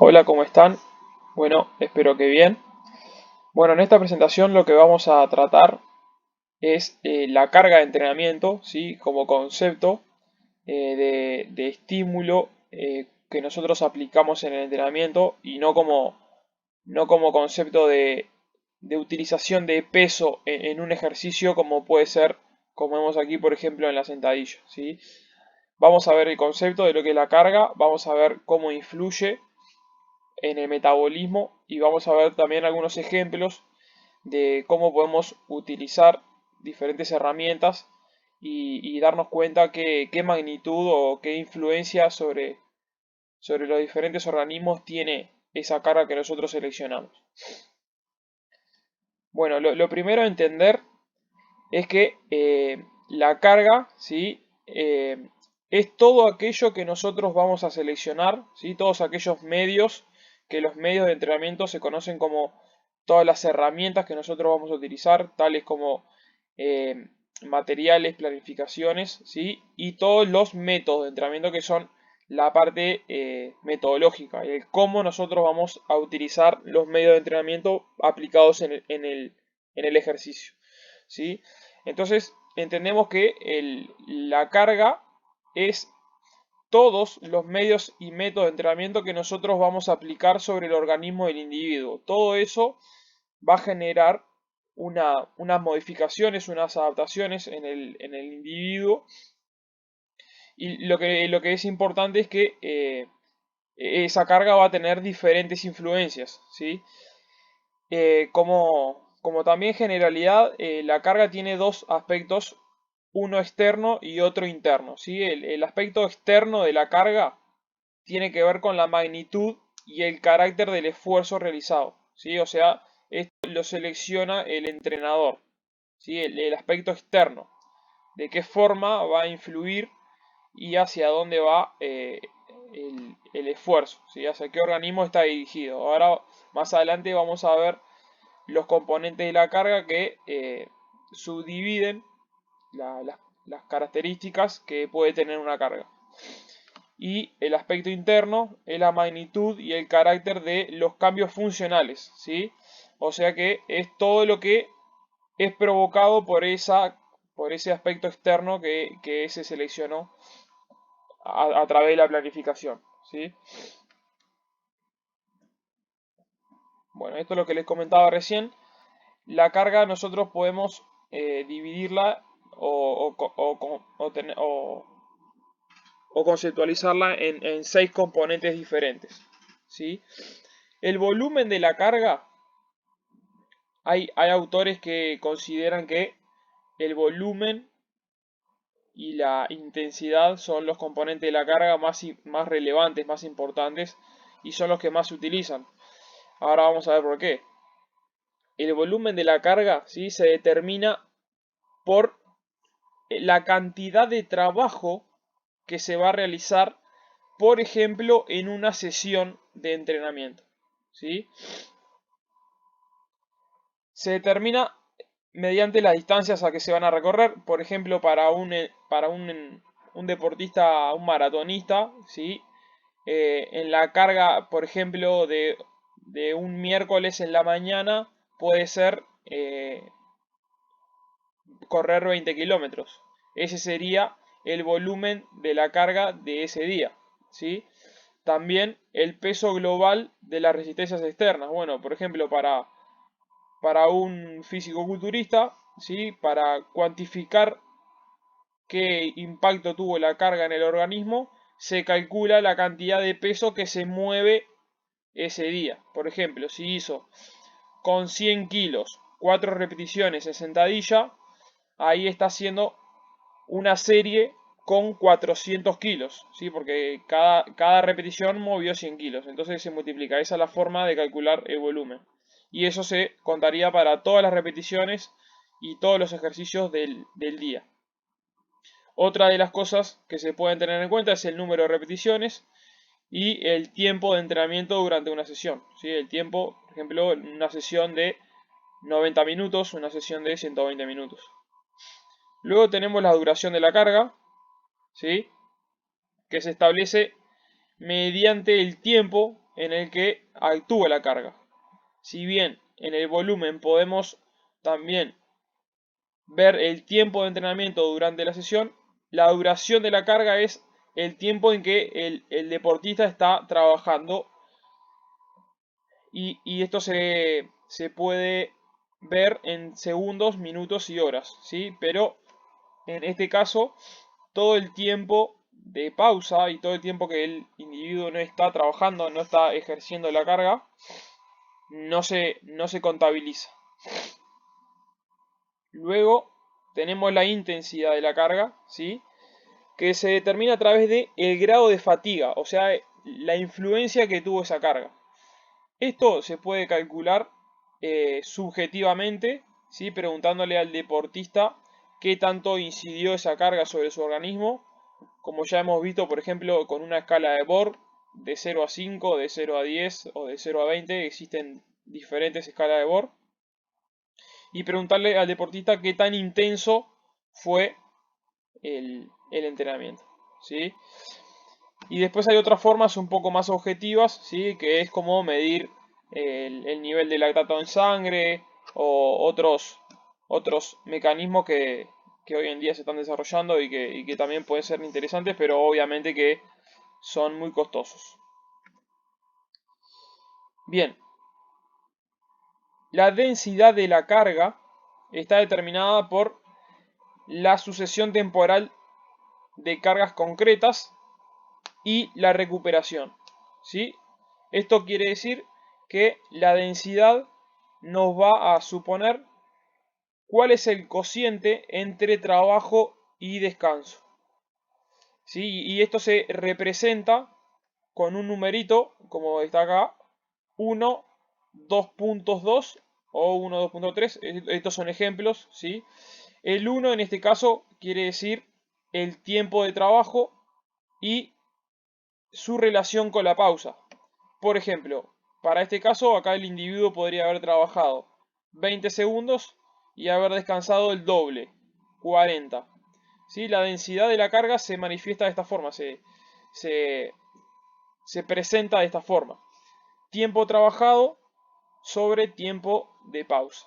Hola, ¿cómo están? Bueno, espero que bien. Bueno, en esta presentación lo que vamos a tratar es la carga de entrenamiento, ¿sí? Como concepto de estímulo que nosotros aplicamos en el entrenamiento y no como concepto de utilización de peso en un ejercicio como puede ser, como vemos aquí, por ejemplo, en la sentadilla, ¿sí? Vamos a ver el concepto de lo que es la carga, vamos a ver cómo influye en el metabolismo y vamos a ver también algunos ejemplos de cómo podemos utilizar diferentes herramientas y darnos cuenta qué magnitud o qué influencia sobre los diferentes organismos tiene esa carga que nosotros seleccionamos. Bueno, lo primero a entender es que la carga, ¿sí? Es todo aquello que nosotros vamos a seleccionar, ¿sí? Todos aquellos medios, que los medios de entrenamiento se conocen como todas las herramientas que nosotros vamos a utilizar, tales como eh, materiales, planificaciones, ¿sí? Y todos los métodos de entrenamiento que son la parte metodológica, el cómo nosotros vamos a utilizar los medios de entrenamiento aplicados en el ejercicio, ¿sí? Entonces, entendemos que la carga es todos los medios y métodos de entrenamiento que nosotros vamos a aplicar sobre el organismo del individuo. Todo eso va a generar unas modificaciones, unas adaptaciones en el individuo. Y lo que es importante es que esa carga va a tener diferentes influencias, ¿sí? Como también generalidad, la carga tiene dos aspectos, uno externo y otro interno, ¿sí? El aspecto externo de la carga tiene que ver con la magnitud y el carácter del esfuerzo realizado, ¿sí? O sea, esto lo selecciona el entrenador, ¿sí? El aspecto externo, de qué forma va a influir y hacia dónde va el esfuerzo, ¿sí? Hacia qué organismo está dirigido. Ahora, más adelante vamos a ver los componentes de la carga que subdividen las características que puede tener una carga. Y el aspecto interno es la magnitud y el carácter de los cambios funcionales, ¿sí? O sea que es todo lo que es provocado por ese aspecto externo que se seleccionó a través de la planificación, ¿sí? Bueno, esto es lo que les comentaba recién. La carga nosotros podemos dividirla o conceptualizarla en seis componentes diferentes, ¿sí? El volumen de la carga, hay autores que consideran que el volumen y la intensidad son los componentes de la carga más relevantes, más importantes y son los que más se utilizan. Ahora vamos a ver por qué. El volumen de la carga, ¿sí? Se determina por la cantidad de trabajo que se va a realizar, por ejemplo, en una sesión de entrenamiento, ¿sí? Se determina mediante las distancias a que se van a recorrer, por ejemplo, para un deportista, un maratonista, ¿sí? En la carga, por ejemplo, de un miércoles en la mañana puede ser correr 20 kilómetros. Ese sería el volumen de la carga de ese día, ¿sí? También el peso global de las resistencias externas. Bueno, por ejemplo, para un físico-culturista, ¿sí? Para cuantificar qué impacto tuvo la carga en el organismo, se calcula la cantidad de peso que se mueve ese día. Por ejemplo, si hizo con 100 kilos 4 repeticiones en sentadilla, ahí está haciendo una serie con 400 kilos, ¿sí? Porque cada repetición movió 100 kilos, entonces se multiplica. Esa es la forma de calcular el volumen. Y eso se contaría para todas las repeticiones y todos los ejercicios del día. Otra de las cosas que se pueden tener en cuenta es el número de repeticiones y el tiempo de entrenamiento durante una sesión, ¿sí? El tiempo, por ejemplo, una sesión de 90 minutos, una sesión de 120 minutos. Luego tenemos la duración de la carga, ¿sí? Que se establece mediante el tiempo en el que actúa la carga. Si bien en el volumen podemos también ver el tiempo de entrenamiento durante la sesión, la duración de la carga es el tiempo en que el deportista está trabajando y esto se puede ver en segundos, minutos y horas, ¿sí? Pero en este caso, todo el tiempo de pausa y todo el tiempo que el individuo no está trabajando, no está ejerciendo la carga, no se contabiliza. Luego tenemos la intensidad de la carga, ¿sí? Que se determina a través de el grado de fatiga, o sea, la influencia que tuvo esa carga. Esto se puede calcular subjetivamente, ¿sí? Preguntándole al deportista qué tanto incidió esa carga sobre su organismo, como ya hemos visto, por ejemplo, con una escala de Borg de 0 a 5, de 0 a 10 o de 0 a 20, existen diferentes escalas de Borg, y preguntarle al deportista qué tan intenso fue el entrenamiento, ¿sí? Y después hay otras formas un poco más objetivas, ¿sí? Que es como medir el nivel de lactato en sangre o otros mecanismos que hoy en día se están desarrollando y que también pueden ser interesantes, pero obviamente que son muy costosos. Bien, la densidad de la carga está determinada por la sucesión temporal de cargas concretas y la recuperación, ¿sí? Esto quiere decir que la densidad nos va a suponer cuál es el cociente entre trabajo y descanso, ¿sí? Y esto se representa con un numerito, como está acá, 1, 2.2 o 1, 2.3. Estos son ejemplos, ¿sí? El 1 en este caso quiere decir el tiempo de trabajo y su relación con la pausa. Por ejemplo, para este caso, acá el individuo podría haber trabajado 20 segundos y haber descansado el doble, 40. ¿Sí? La densidad de la carga se manifiesta de esta forma, se, se presenta de esta forma. Tiempo trabajado sobre tiempo de pausa.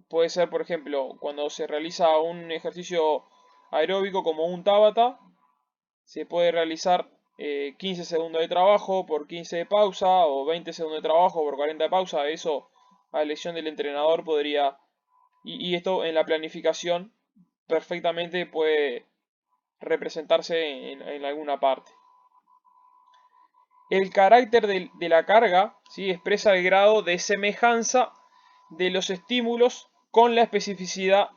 Puede ser, por ejemplo, cuando se realiza un ejercicio aeróbico como un Tabata, se puede realizar 15 segundos de trabajo por 15 de pausa o 20 segundos de trabajo por 40 de pausa. Eso a elección del entrenador podría, y esto en la planificación perfectamente puede representarse en alguna parte. El carácter de la carga, ¿sí? Expresa el grado de semejanza de los estímulos con la especificidad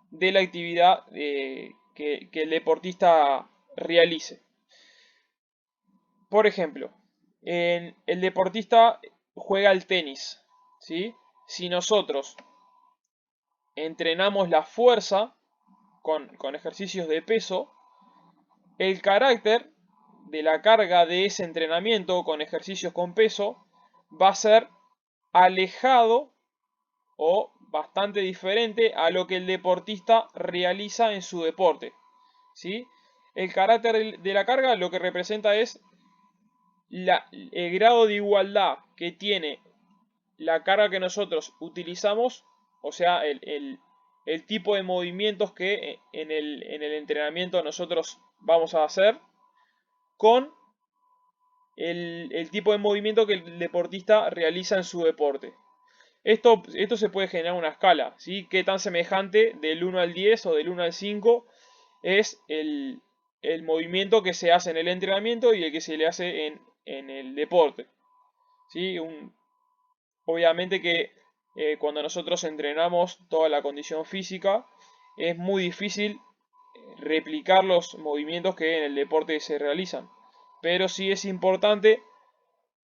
de la actividad que el deportista realice. Por ejemplo, el deportista juega al tenis, ¿sí? Si nosotros entrenamos la fuerza con ejercicios de peso, el carácter de la carga de ese entrenamiento con ejercicios con peso va a ser alejado o bastante diferente a lo que el deportista realiza en su deporte, ¿sí? El carácter de la carga lo que representa es el grado de igualdad que tiene la carga que nosotros utilizamos, o sea, el tipo de movimientos que en el entrenamiento nosotros vamos a hacer, con el tipo de movimiento que el deportista realiza en su deporte. Esto se puede generar una escala, ¿sí? Qué tan semejante del 1 al 10 o del 1 al 5 es el movimiento que se hace en el entrenamiento y el que se le hace en el deporte, ¿sí? Obviamente que cuando nosotros entrenamos toda la condición física, es muy difícil replicar los movimientos que en el deporte se realizan. Pero sí es importante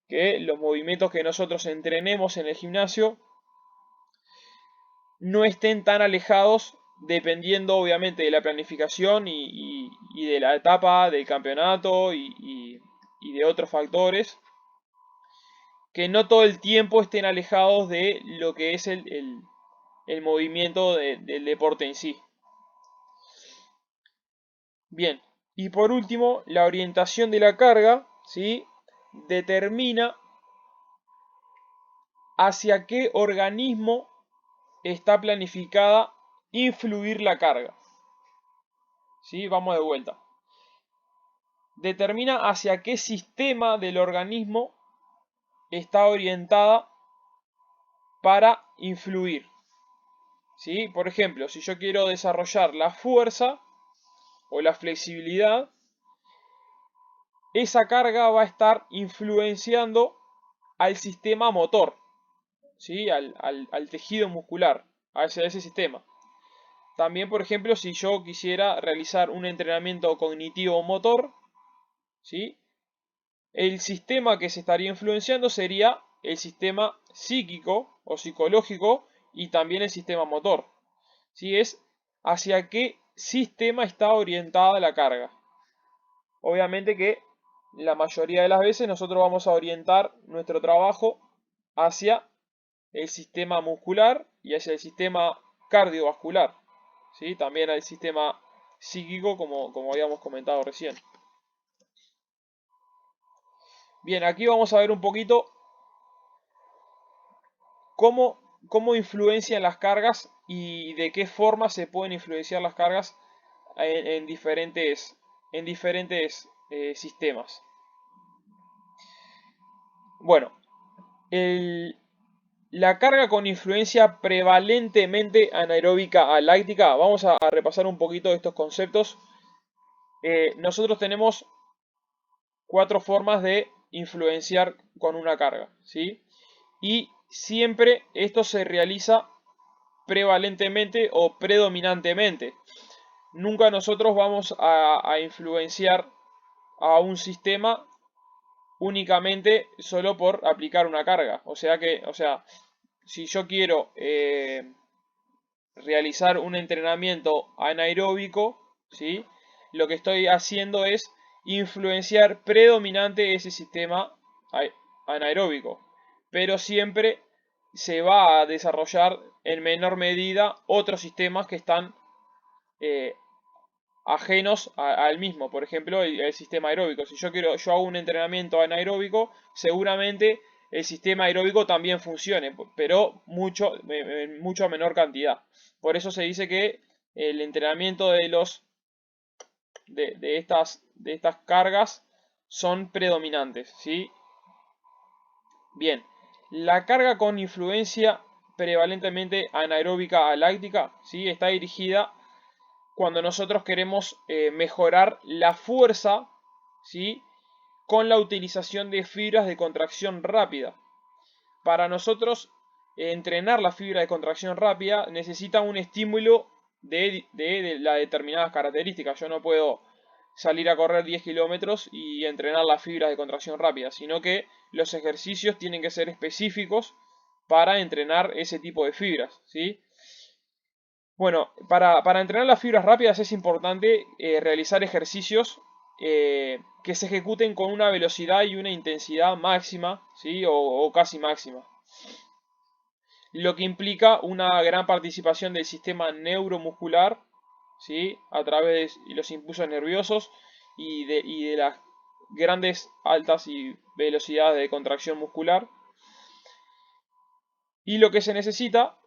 que los movimientos que nosotros entrenemos en el gimnasio no estén tan alejados, dependiendo obviamente de la planificación y de la etapa del campeonato y de otros factores, que no todo el tiempo estén alejados de lo que es el movimiento del deporte en sí. Bien, y por último, la orientación de la carga, ¿sí? determina hacia qué organismo está planificada influir la carga. ¿Sí? Vamos de vuelta. Determina hacia qué sistema del organismo está orientada para influir. ¿Sí? Por ejemplo, si yo quiero desarrollar la fuerza o la flexibilidad, esa carga va a estar influenciando al sistema motor, ¿sí? Al tejido muscular, a ese sistema. También, por ejemplo, si yo quisiera realizar un entrenamiento cognitivo-motor, ¿sí? El sistema que se estaría influenciando sería el sistema psíquico o psicológico y también el sistema motor. ¿Sí? Es hacia qué sistema está orientada la carga. Obviamente que la mayoría de las veces nosotros vamos a orientar nuestro trabajo hacia el sistema muscular y hacia el sistema cardiovascular. ¿Sí? También al sistema psíquico como habíamos comentado recién. Bien, aquí vamos a ver un poquito cómo influencian las cargas y de qué forma se pueden influenciar las cargas en diferentes sistemas. Bueno, la carga con influencia prevalentemente anaeróbica a láctica, vamos a repasar un poquito estos conceptos. Nosotros tenemos 4 formas de influenciar con una carga, ¿sí? Y siempre esto se realiza prevalentemente o predominantemente. Nunca nosotros vamos a influenciar a un sistema únicamente solo por aplicar una carga. O sea, si yo quiero realizar un entrenamiento anaeróbico, ¿sí? Lo que estoy haciendo es influenciar predominante ese sistema anaeróbico. Pero siempre se va a desarrollar en menor medida otros sistemas que están eh, ajenos al mismo. Por ejemplo, el sistema aeróbico. Si yo hago un entrenamiento anaeróbico, seguramente el sistema aeróbico también funcione, pero en mucho menor cantidad. Por eso se dice que el entrenamiento de estas cargas son predominantes, ¿sí? Bien, la carga con influencia prevalentemente anaeróbica a láctica, ¿sí? Está dirigida cuando nosotros queremos mejorar la fuerza, ¿sí? Con la utilización de fibras de contracción rápida. Para nosotros entrenar la fibra de contracción rápida necesita un estímulo de las determinadas características. Yo no puedo salir a correr 10 kilómetros y entrenar las fibras de contracción rápida, sino que los ejercicios tienen que ser específicos para entrenar ese tipo de fibras, ¿sí? Bueno, para entrenar las fibras rápidas es importante realizar ejercicios que se ejecuten con una velocidad y una intensidad máxima, ¿sí? O casi máxima. Lo que implica una gran participación del sistema neuromuscular, ¿sí? A través de los impulsos nerviosos y de las grandes, altas y velocidades de contracción muscular. Y lo que se necesita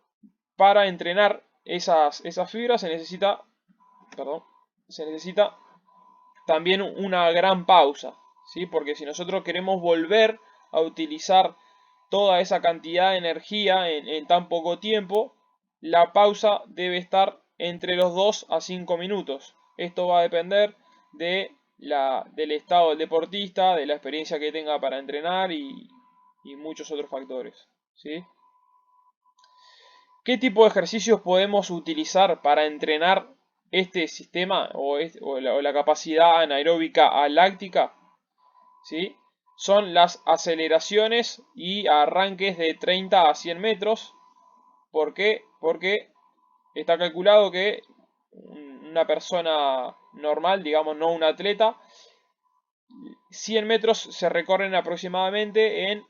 para entrenar esas fibras se necesita también una gran pausa, ¿sí? Porque si nosotros queremos volver a utilizar toda esa cantidad de energía en tan poco tiempo, la pausa debe estar entre los 2 a 5 minutos. Esto va a depender del estado del deportista, de la experiencia que tenga para entrenar y muchos otros factores, ¿sí? ¿Qué tipo de ejercicios podemos utilizar para entrenar este sistema o la capacidad anaeróbica aláctica? ¿Sí? Son las aceleraciones y arranques de 30 a 100 metros. ¿Por qué? Porque está calculado que una persona normal, digamos no un atleta, 100 metros se recorren aproximadamente en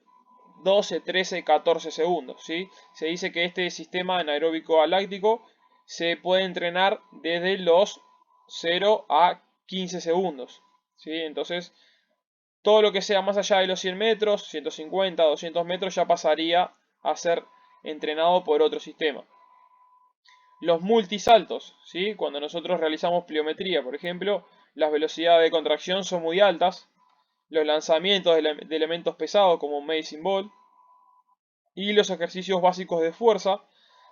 12, 13, 14 segundos, ¿sí? Se dice que este sistema anaeróbico aláctico se puede entrenar desde los 0 a 15 segundos, ¿sí? Entonces, Todo lo que sea más allá de los 100 metros, 150, 200 metros, ya pasaría a ser entrenado por otro sistema. Los multisaltos, ¿sí? Cuando nosotros realizamos pliometría, por ejemplo, las velocidades de contracción son muy altas, los lanzamientos de elementos pesados como Medicine Ball y los ejercicios básicos de fuerza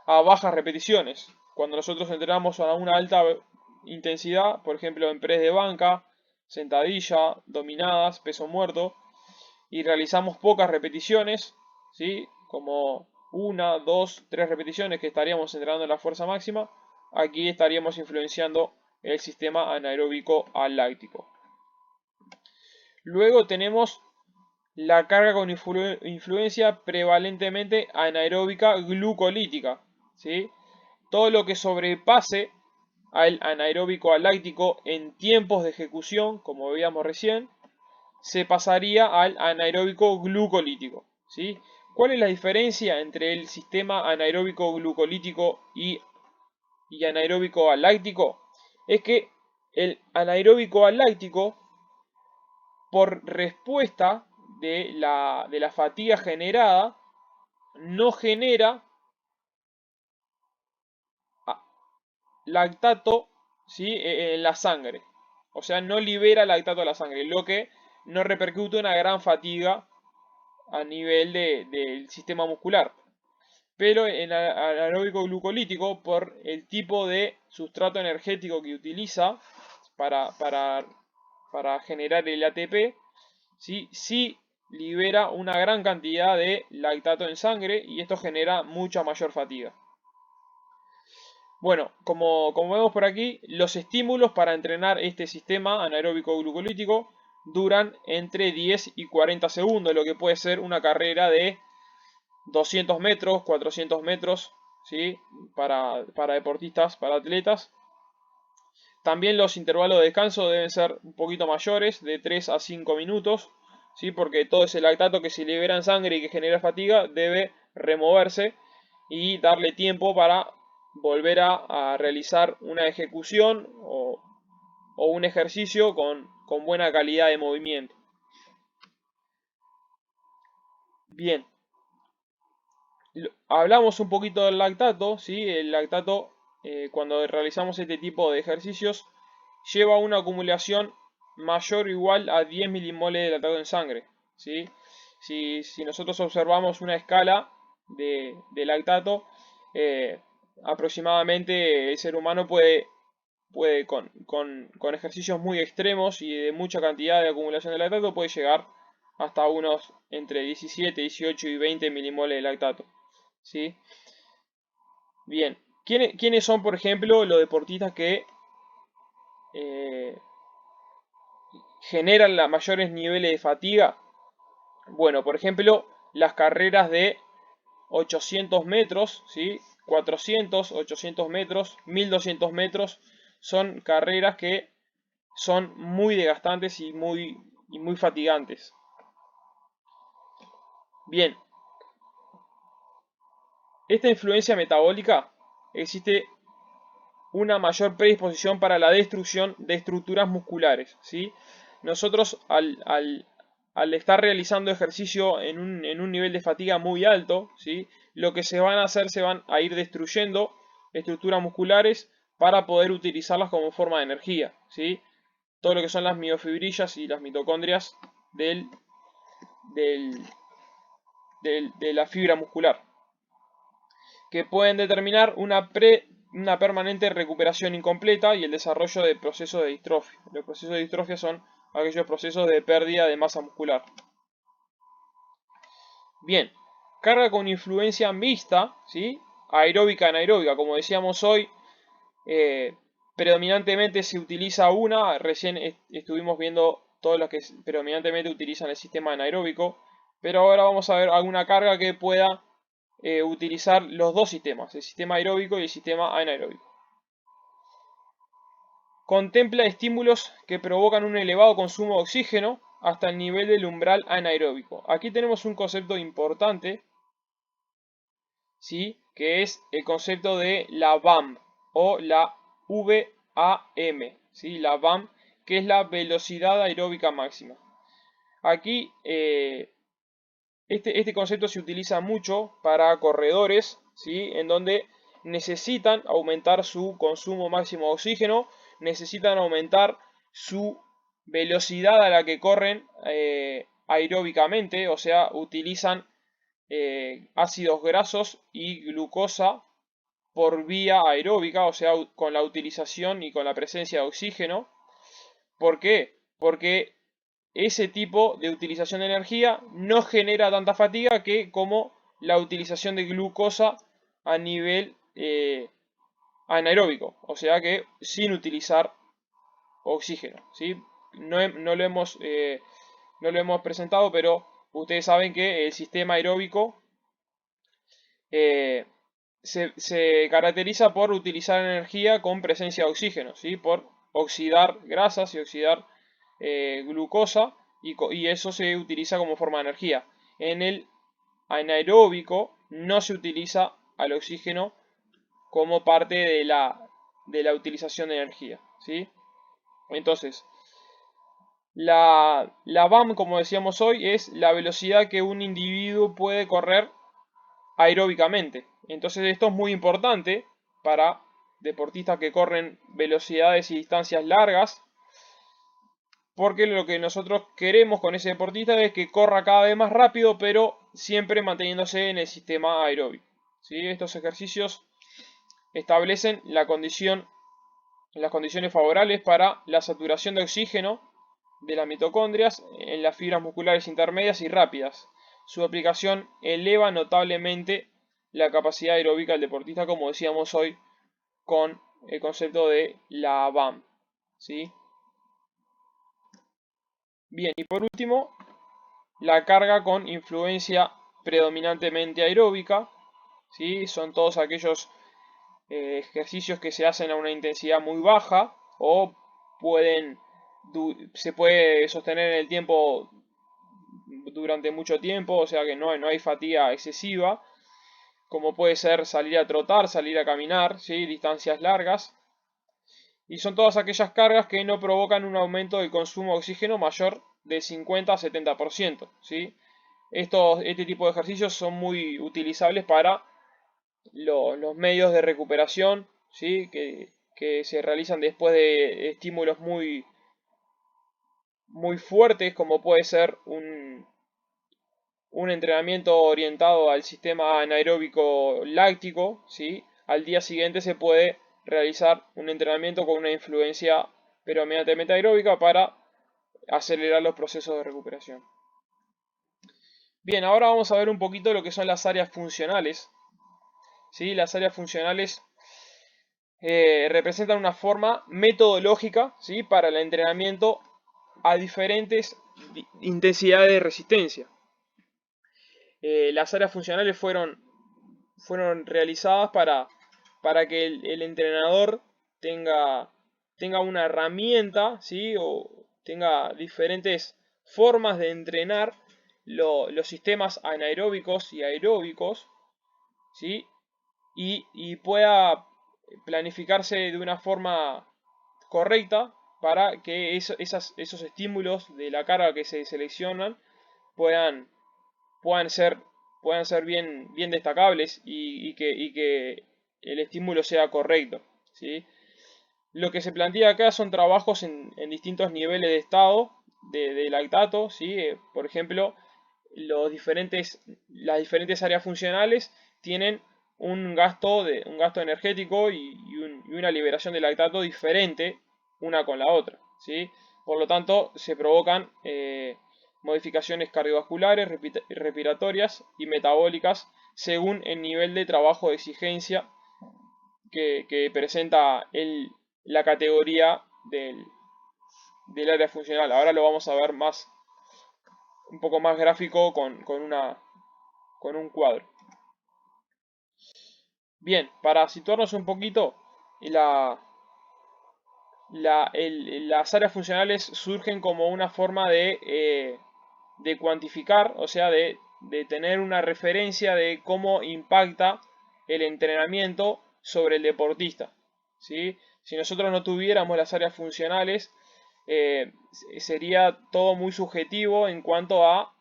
a bajas repeticiones. Cuando nosotros entrenamos a una alta intensidad, por ejemplo en press de banca, sentadilla, dominadas, peso muerto, y realizamos pocas repeticiones, ¿sí? Como una, dos, tres repeticiones que estaríamos entrenando en la fuerza máxima, aquí estaríamos influenciando el sistema anaeróbico aláctico. Luego tenemos la carga con influencia prevalentemente anaeróbica glucolítica, ¿sí? Todo lo que sobrepase al anaeróbico aláctico en tiempos de ejecución, como veíamos recién, se pasaría al anaeróbico glucolítico, ¿sí? ¿Cuál es la diferencia entre el sistema anaeróbico glucolítico y anaeróbico aláctico? Es que el anaeróbico aláctico, por respuesta de la fatiga generada, no genera lactato, ¿sí? En la sangre. O sea, no libera lactato a la sangre, lo que no repercute en una gran fatiga a nivel del sistema muscular. Pero en anaeróbico glucolítico, por el tipo de sustrato energético que utiliza para generar el ATP, sí libera una gran cantidad de lactato en sangre y esto genera mucha mayor fatiga. Bueno, como vemos por aquí, los estímulos para entrenar este sistema anaeróbico glucolítico duran entre 10 y 40 segundos, lo que puede ser una carrera de 200 metros, 400 metros, ¿sí? Para deportistas, para atletas. También los intervalos de descanso deben ser un poquito mayores, de 3 a 5 minutos, ¿sí? Porque todo ese lactato que se libera en sangre y que genera fatiga debe removerse y darle tiempo para volver a realizar una ejecución o un ejercicio con buena calidad de movimiento. Bien, hablamos un poquito del lactato, ¿sí? El lactato, cuando realizamos este tipo de ejercicios, lleva una acumulación mayor o igual a 10 milimoles de lactato en sangre, ¿sí? Si nosotros observamos una escala de lactato, eh, aproximadamente el ser humano puede con ejercicios muy extremos y de mucha cantidad de acumulación de lactato, puede llegar hasta unos entre 17, 18 y 20 milimoles de lactato, ¿sí? Bien, ¿quiénes son, por ejemplo, los deportistas que eh, generan los mayores niveles de fatiga? Bueno, por ejemplo, las carreras de 800 metros, ¿sí? 400, 800 metros, 1200 metros, son carreras que son muy desgastantes y muy fatigantes. Bien, esta influencia metabólica existe una mayor predisposición para la destrucción de estructuras musculares, ¿sí? Nosotros al estar realizando ejercicio en un nivel de fatiga muy alto, ¿sí? Lo que se van a hacer, se van a ir destruyendo estructuras musculares para poder utilizarlas como forma de energía, ¿sí? Todo lo que son las miofibrillas y las mitocondrias del, del, de la fibra muscular, que pueden determinar una permanente recuperación incompleta y el desarrollo de procesos de distrofia. Los procesos de distrofia son aquellos procesos de pérdida de masa muscular. Bien, carga con influencia mixta, ¿sí? Aeróbica anaeróbica, como decíamos hoy, predominantemente se utiliza una, recién estuvimos viendo todos los que predominantemente utilizan el sistema anaeróbico, pero ahora vamos a ver alguna carga que pueda utilizar los dos sistemas, el sistema aeróbico y el sistema anaeróbico. Contempla estímulos que provocan un elevado consumo de oxígeno hasta el nivel del umbral anaeróbico. Aquí tenemos un concepto importante, ¿sí? Que es el concepto de la VAM o la VAM, ¿sí? La VAM, que es la velocidad aeróbica máxima. Aquí este concepto se utiliza mucho para corredores, ¿sí? En donde necesitan aumentar su consumo máximo de oxígeno, necesitan aumentar su velocidad a la que corren aeróbicamente, o sea, utilizan ácidos grasos y glucosa por vía aeróbica, o sea, con la utilización y con la presencia de oxígeno. ¿Por qué? Porque ese tipo de utilización de energía no genera tanta fatiga que como la utilización de glucosa a nivel anaeróbico, o sea que sin utilizar oxígeno, ¿sí? No lo hemos presentado, pero ustedes saben que el sistema aeróbico eh, se caracteriza por utilizar energía con presencia de oxígeno, ¿sí? Por oxidar grasas y oxidar glucosa y eso se utiliza como forma de energía. En el anaeróbico no se utiliza al oxígeno como parte de la utilización de energía, ¿sí? Entonces, la VAM, como decíamos hoy, es la velocidad que un individuo puede correr aeróbicamente. Entonces esto es muy importante para deportistas que corren velocidades y distancias largas, porque lo que nosotros queremos con ese deportista es que corra cada vez más rápido, pero siempre manteniéndose en el sistema aeróbico. ¿Sí? Estos ejercicios establecen las condiciones favorables para la saturación de oxígeno de las mitocondrias en las fibras musculares intermedias y rápidas. Su aplicación eleva notablemente la capacidad aeróbica del deportista, como decíamos hoy, con el concepto de la VAM. ¿Sí? Bien, y por último, la carga con influencia predominantemente aeróbica. ¿Sí? Son todos aquellos ejercicios que se hacen a una intensidad muy baja o pueden se puede sostener en el tiempo durante mucho tiempo, o sea que no hay fatiga excesiva, como puede ser salir a trotar, salir a caminar, ¿sí? Distancias largas. Y son todas aquellas cargas que no provocan un aumento del consumo de oxígeno mayor de 50 a 70%, ¿sí? Este tipo de ejercicios son muy utilizables para los medios de recuperación, ¿sí? Que se realizan después de estímulos muy fuertes, como puede ser un entrenamiento orientado al sistema anaeróbico láctico, ¿sí? Al día siguiente se puede realizar un entrenamiento con una influencia predominantemente aeróbica para acelerar los procesos de recuperación. Bien, ahora vamos a ver un poquito lo que son las áreas funcionales. ¿Sí? Las áreas funcionales representan una forma metodológica, ¿sí? Para el entrenamiento a diferentes intensidades de resistencia. Las áreas funcionales fueron realizadas para que el entrenador tenga una herramienta, ¿sí? O tenga diferentes formas de entrenar los sistemas anaeróbicos y aeróbicos, ¿sí? Y pueda planificarse de una forma correcta para que esos estímulos de la carga que se seleccionan puedan puedan ser, puedan ser bien destacables y que el estímulo sea correcto, ¿sí? Lo que se plantea acá son trabajos en distintos niveles de estado de lactato, ¿sí? Por ejemplo, las diferentes áreas funcionales tienen un gasto energético y una liberación de lactato diferente una con la otra, ¿sí? Por lo tanto, se provocan modificaciones cardiovasculares, respiratorias y metabólicas según el nivel de trabajo de exigencia que presenta la categoría del área funcional. Ahora lo vamos a ver un poco más gráfico con un cuadro. Bien, para situarnos un poquito, la, las áreas funcionales surgen como una forma de cuantificar, o sea, de tener una referencia de cómo impacta el entrenamiento sobre el deportista. ¿Sí? Si nosotros no tuviéramos las áreas funcionales, sería todo muy subjetivo en cuanto a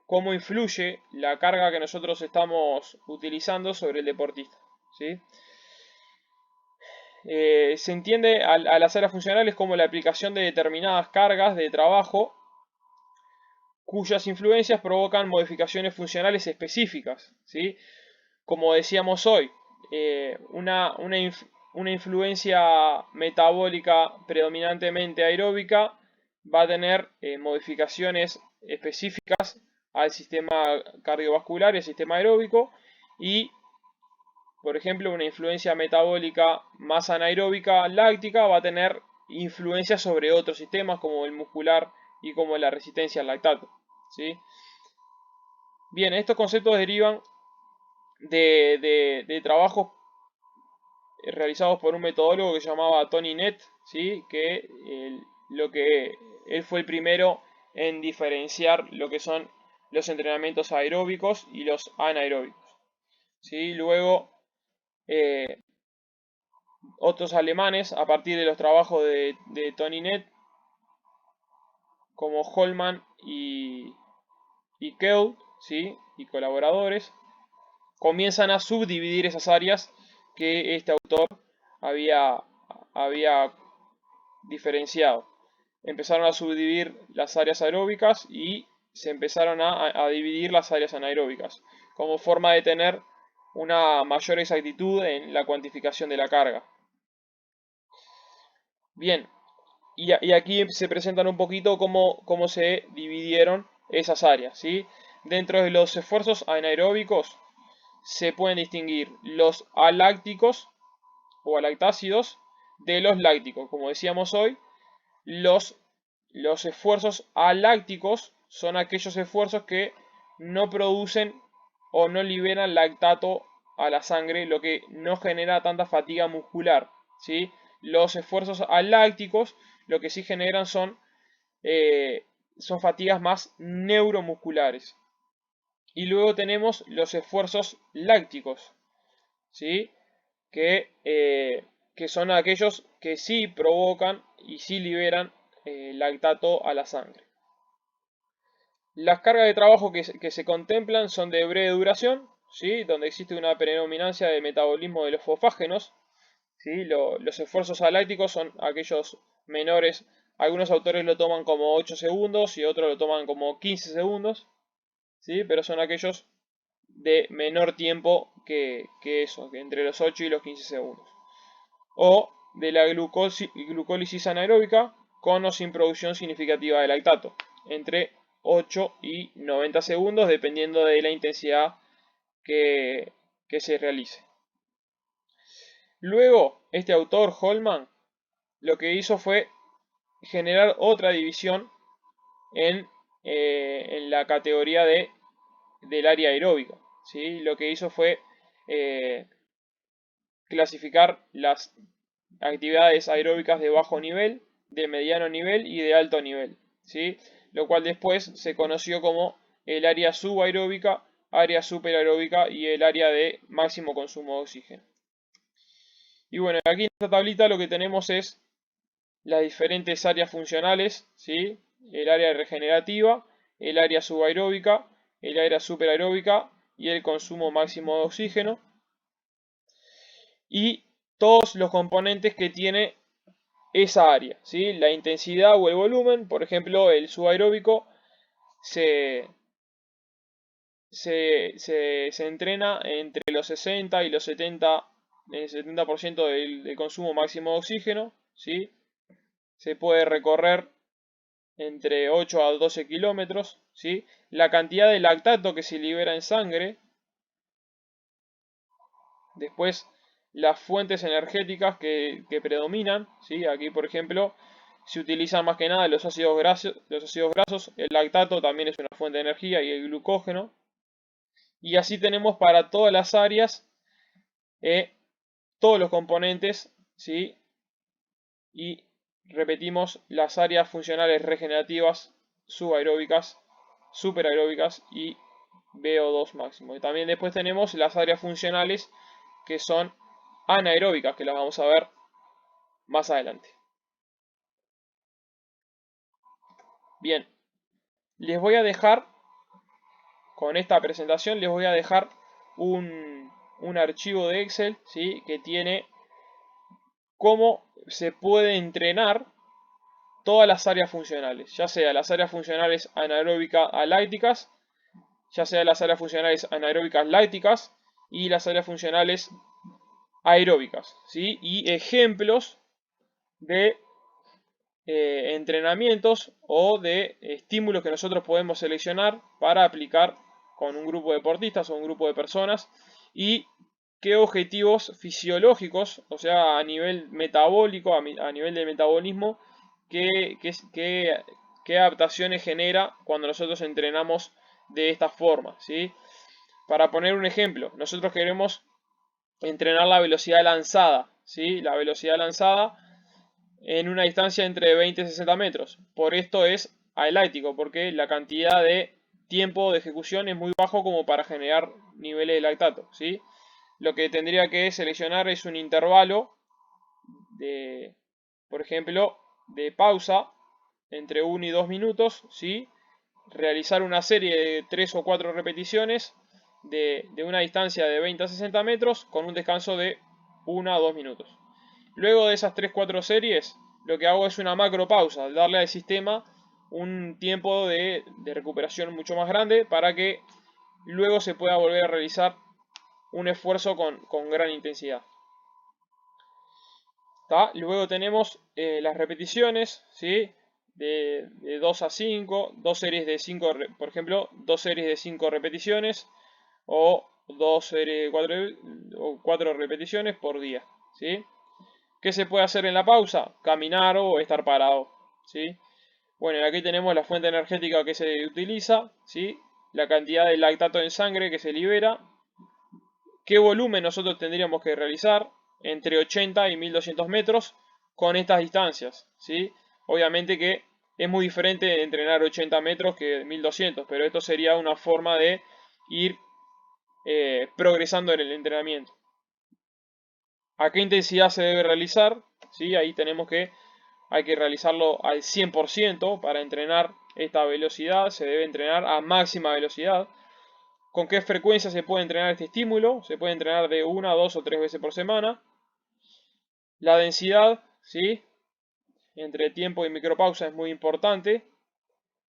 cómo influye la carga que nosotros estamos utilizando sobre el deportista, ¿sí? Se entiende a las áreas funcionales como la aplicación de determinadas cargas de trabajo cuyas influencias provocan modificaciones funcionales específicas, ¿sí? Como decíamos hoy, una influencia metabólica predominantemente aeróbica va a tener modificaciones específicas al sistema cardiovascular y al sistema aeróbico, y por ejemplo una influencia metabólica más anaeróbica láctica va a tener influencia sobre otros sistemas como el muscular y como la resistencia al lactato, ¿sí? Bien, estos conceptos derivan de trabajos realizados por un metodólogo que se llamaba Tony Nett, ¿sí? Lo que él fue el primero en diferenciar lo que son los entrenamientos aeróbicos y los anaeróbicos, ¿sí? Luego, otros alemanes, a partir de los trabajos de Tony Nett, como Holman y Kehl, ¿sí? Y colaboradores, comienzan a subdividir esas áreas que este autor había diferenciado. Empezaron a subdividir las áreas aeróbicas y se empezaron a dividir las áreas anaeróbicas, como forma de tener una mayor exactitud en la cuantificación de la carga. Bien, y aquí se presentan un poquito cómo se dividieron esas áreas, ¿sí? Dentro de los esfuerzos anaeróbicos se pueden distinguir los alácticos o alactácidos de los lácticos. Como decíamos hoy, los, los esfuerzos alácticos son aquellos esfuerzos que no producen o no liberan lactato a la sangre, lo que no genera tanta fatiga muscular, ¿sí? Los esfuerzos alácticos lo que sí generan son fatigas más neuromusculares. Y luego tenemos los esfuerzos lácticos, ¿sí? Que son aquellos que sí provocan y sí liberan lactato a la sangre. Las cargas de trabajo que se contemplan son de breve duración, ¿sí? Donde existe una predominancia de metabolismo de los fosfágenos, ¿sí? Los esfuerzos alácticos son aquellos menores. Algunos autores lo toman como 8 segundos y otros lo toman como 15 segundos, ¿sí? Pero son aquellos de menor tiempo que eso, que entre los 8 y los 15 segundos. O de la glucólisis anaeróbica con o sin producción significativa de lactato, entre 8 y 90 segundos, dependiendo de la intensidad que se realice. Luego, este autor, Holman, lo que hizo fue generar otra división en la categoría del área aeróbica, ¿sí? Lo que hizo fue clasificar las actividades aeróbicas de bajo nivel, de mediano nivel y de alto nivel, ¿sí? Lo cual después se conoció como el área subaeróbica, área superaeróbica y el área de máximo consumo de oxígeno. Y bueno, aquí en esta tablita lo que tenemos es las diferentes áreas funcionales, ¿sí? El área regenerativa, el área subaeróbica, el área superaeróbica y el consumo máximo de oxígeno, y todos los componentes que tiene esa área, ¿sí? La intensidad o el volumen, por ejemplo, el subaeróbico se, se entrena entre los 60 y los 70, el 70% del consumo máximo de oxígeno, ¿sí? Se puede recorrer entre 8 a 12 kilómetros, ¿sí? La cantidad de lactato que se libera en sangre, después las fuentes energéticas que predominan, ¿sí? Aquí, por ejemplo, se utilizan más que nada los ácidos grasos, el lactato también es una fuente de energía y el glucógeno. Y así tenemos para todas las áreas, todos los componentes, ¿sí? Y repetimos las áreas funcionales regenerativas, subaeróbicas, superaeróbicas y VO2 máximo. Y también después tenemos las áreas funcionales que son anaeróbicas, que las vamos a ver más adelante. Bien, les voy a dejar, con esta presentación, les voy a dejar un archivo de Excel, ¿sí? Que tiene cómo se puede entrenar todas las áreas funcionales, ya sea las áreas funcionales anaeróbicas a lácticas, ya sea las áreas funcionales anaeróbicas lácticas y las áreas funcionales aeróbicas, ¿sí? Y ejemplos de entrenamientos o de estímulos que nosotros podemos seleccionar para aplicar con un grupo de deportistas o un grupo de personas y qué objetivos fisiológicos, o sea, a nivel metabólico, a nivel de metabolismo, qué adaptaciones genera cuando nosotros entrenamos de esta forma, ¿sí? Para poner un ejemplo, nosotros queremos entrenar la velocidad lanzada, ¿sí? La velocidad lanzada en una distancia entre 20 y 60 metros. Por esto es aeláctico, porque la cantidad de tiempo de ejecución es muy bajo como para generar niveles de lactato, ¿sí? Lo que tendría que seleccionar es un intervalo de, por ejemplo, de pausa entre 1 y 2 minutos, ¿sí? Realizar una serie de 3 o 4 repeticiones de una distancia de 20 a 60 metros con un descanso de 1 a 2 minutos. Luego de esas 3-4 series, lo que hago es una macro pausa, darle al sistema un tiempo de recuperación mucho más grande para que luego se pueda volver a realizar un esfuerzo con gran intensidad. ¿Tá? Luego tenemos las repeticiones, ¿sí? De 2 a 5, dos series de 5, por ejemplo, 2 series de 5 repeticiones o 2 series de 4, o 4 repeticiones por día, ¿sí? ¿Qué se puede hacer en la pausa? Caminar o estar parado, ¿sí? Bueno, aquí tenemos la fuente energética que se utiliza, ¿sí? La cantidad de lactato en sangre que se libera, qué volumen nosotros tendríamos que realizar entre 80 y 1200 metros con estas distancias, ¿sí? Obviamente que es muy diferente entrenar 80 metros que 1200, pero esto sería una forma de ir progresando en el entrenamiento. ¿A qué intensidad se debe realizar? ¿Sí? Ahí tenemos que hay que realizarlo al 100% para entrenar esta velocidad. Se debe entrenar a máxima velocidad. ¿Con qué frecuencia se puede entrenar este estímulo? Se puede entrenar de 1, 2 o 3 veces por semana. La densidad, ¿sí? Entre tiempo y micropausa es muy importante.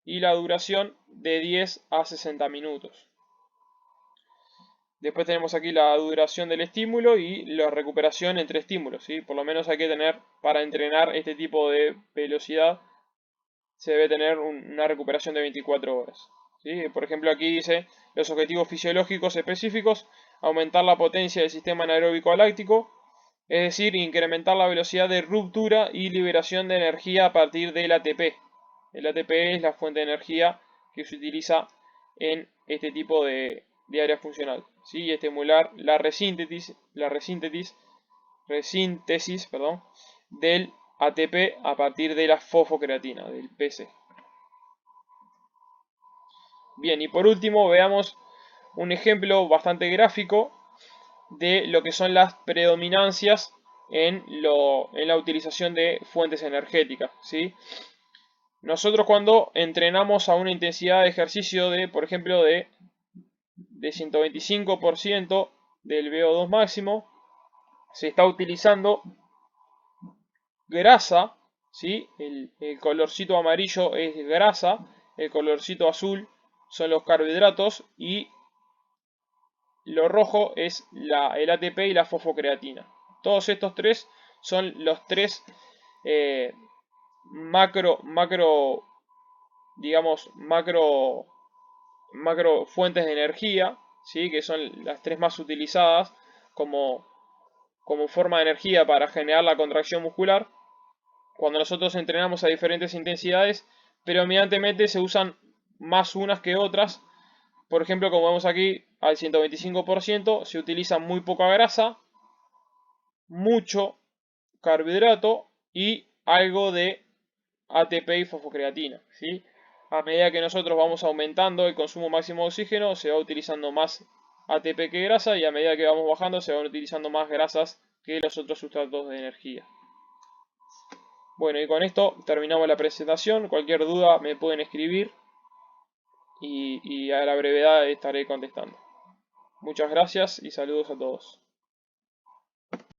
Y la duración de 10 a 60 minutos. Después tenemos aquí la duración del estímulo y la recuperación entre estímulos, ¿sí? Por lo menos hay que tener, para entrenar este tipo de velocidad, se debe tener una recuperación de 24 horas. ¿Sí? Por ejemplo, aquí dice los objetivos fisiológicos específicos: aumentar la potencia del sistema anaeróbico láctico, es decir, incrementar la velocidad de ruptura y liberación de energía a partir del ATP. El ATP es la fuente de energía que se utiliza en este tipo de área funcional. ¿Sí? Y estimular la resíntesis del ATP a partir de la fosfocreatina, del PC. Bien, y por último veamos un ejemplo bastante gráfico de lo que son las predominancias en la utilización de fuentes energéticas, ¿sí? Nosotros cuando entrenamos a una intensidad de ejercicio de, por ejemplo, de 125% del VO2 máximo, se está utilizando grasa, ¿sí? El colorcito amarillo es grasa, el colorcito azul son los carbohidratos y lo rojo es el ATP y la fosfocreatina. Todos estos tres son los tres eh, digamos, macro fuentes de energía, ¿sí? Que son las tres más utilizadas como, como forma de energía para generar la contracción muscular. Cuando nosotros entrenamos a diferentes intensidades, predominantemente se usan más unas que otras. Por ejemplo, como vemos aquí, al 125% se utiliza muy poca grasa, mucho carbohidrato y algo de ATP y fosfocreatina, ¿sí? A medida que nosotros vamos aumentando el consumo máximo de oxígeno, se va utilizando más ATP que grasa, y a medida que vamos bajando se van utilizando más grasas que los otros sustratos de energía. Bueno, y con esto terminamos la presentación. Cualquier duda me pueden escribir y a la brevedad estaré contestando. Muchas gracias y saludos a todos.